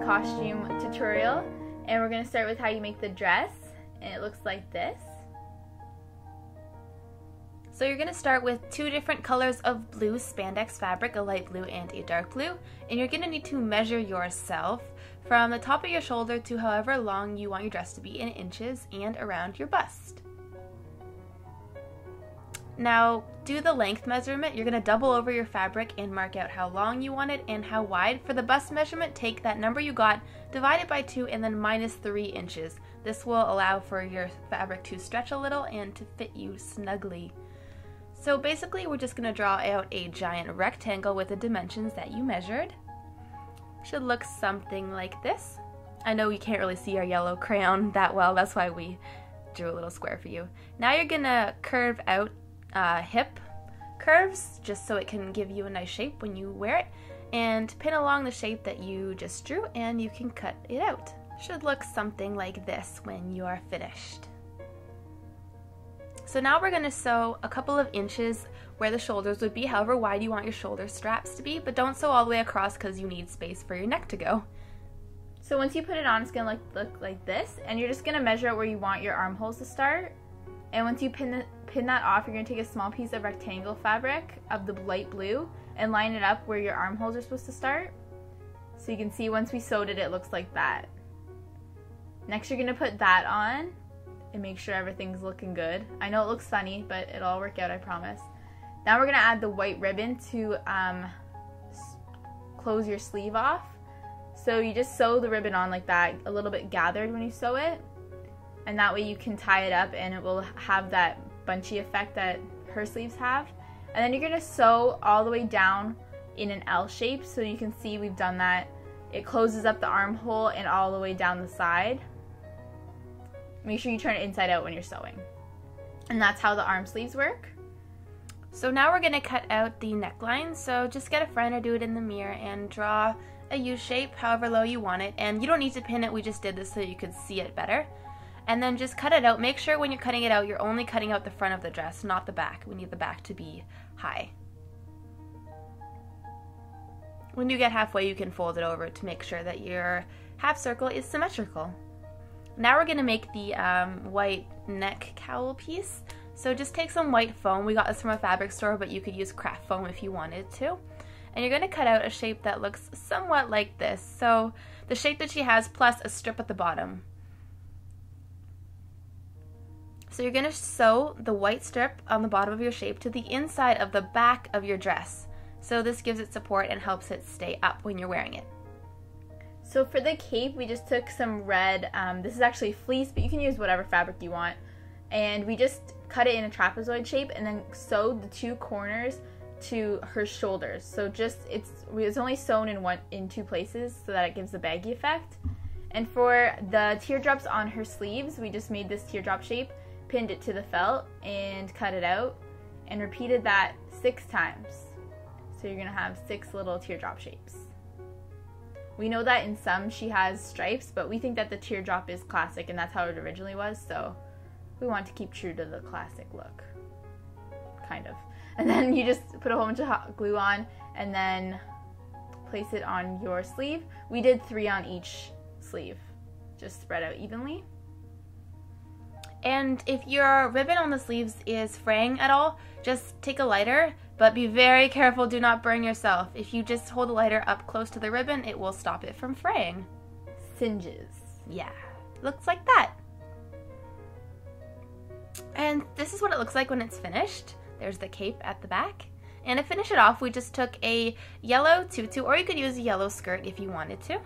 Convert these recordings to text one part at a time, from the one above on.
costume tutorial, and we're going to start with how you make the dress, and it looks like this. So you're going to start with two different colors of blue spandex fabric, a light blue and a dark blue, and you're going to need to measure yourself from the top of your shoulder to however long you want your dress to be in inches and around your bust. Now, do the length measurement. You're going to double over your fabric and mark out how long you want it and how wide. For the bust measurement, take that number you got, divide it by 2, and then minus 3 inches. This will allow for your fabric to stretch a little and to fit you snugly. So basically, we're just going to draw out a giant rectangle with the dimensions that you measured. Should look something like this. I know you can't really see our yellow crayon that well, that's why we drew a little square for you. Now you're going to curve out hip curves just so it can give you a nice shape when you wear it, and pin along the shape that you just drew and you can cut it out. Should look something like this when you are finished. So now we're going to sew a couple of inches where the shoulders would be, however wide you want your shoulder straps to be, but don't sew all the way across because you need space for your neck to go. So once you put it on, it's going to look like this, and you're just going to measure where you want your armholes to start. And once you pin that off, you're going to take a small piece of rectangle fabric of the light blue and line it up where your armholes are supposed to start. So you can see once we sewed it, it looks like that. Next, you're going to put that on and make sure everything's looking good. I know it looks funny, but it'll all work out, I promise. Now we're going to add the white ribbon to close your sleeve off. So you just sew the ribbon on like that, a little bit gathered when you sew it. And that way you can tie it up and it will have that bunchy effect that her sleeves have. And then you're going to sew all the way down in an L shape, so you can see we've done that. It closes up the armhole and all the way down the side. Make sure you turn it inside out when you're sewing. And that's how the arm sleeves work. So now we're going to cut out the neckline, so just get a friend or do it in the mirror and draw a U shape however low you want it. And you don't need to pin it, we just did this so you could see it better. And then just cut it out. Make sure when you're cutting it out, you're only cutting out the front of the dress, not the back. We need the back to be high. When you get halfway, you can fold it over to make sure that your half circle is symmetrical. Now we're going to make the white neck cowl piece. So just take some white foam. We got this from a fabric store, but you could use craft foam if you wanted to. And you're going to cut out a shape that looks somewhat like this. So the shape that she has plus a strip at the bottom. So you're going to sew the white strip on the bottom of your shape to the inside of the back of your dress. So this gives it support and helps it stay up when you're wearing it. So for the cape, we just took some red, this is actually fleece, but you can use whatever fabric you want. And we just cut it in a trapezoid shape and then sewed the two corners to her shoulders. So just, it's only sewn in two places so that it gives the baggy effect. And for the teardrops on her sleeves, we just made this teardrop shape, pinned it to the felt and cut it out and repeated that 6 times. So you're gonna have 6 little teardrop shapes. We know that in some she has stripes, but we think that the teardrop is classic and that's how it originally was, so we want to keep true to the classic look. Kind of. And then you just put a whole bunch of hot glue on and then place it on your sleeve. We did 3 on each sleeve, just spread out evenly. And if your ribbon on the sleeves is fraying at all, just take a lighter, but be very careful, do not burn yourself. If you just hold the lighter up close to the ribbon, it will stop it from fraying. Singes. Yeah, looks like that. And this is what it looks like when it's finished. There's the cape at the back. And to finish it off, we just took a yellow tutu, or you could use a yellow skirt if you wanted to.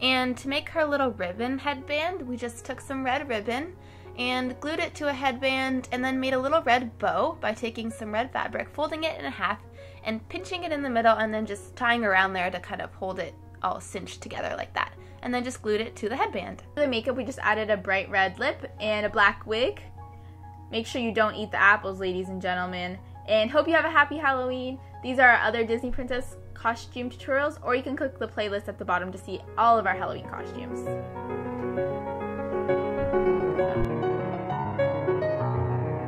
And to make her little ribbon headband, we just took some red ribbon and glued it to a headband and then made a little red bow by taking some red fabric, folding it in half and pinching it in the middle and then just tying around there to kind of hold it all cinched together like that. And then just glued it to the headband. For the makeup, we just added a bright red lip and a black wig. Make sure you don't eat the apples, ladies and gentlemen. And hope you have a happy Halloween. These are our other Disney Princess costume tutorials, or you can click the playlist at the bottom to see all of our Halloween costumes.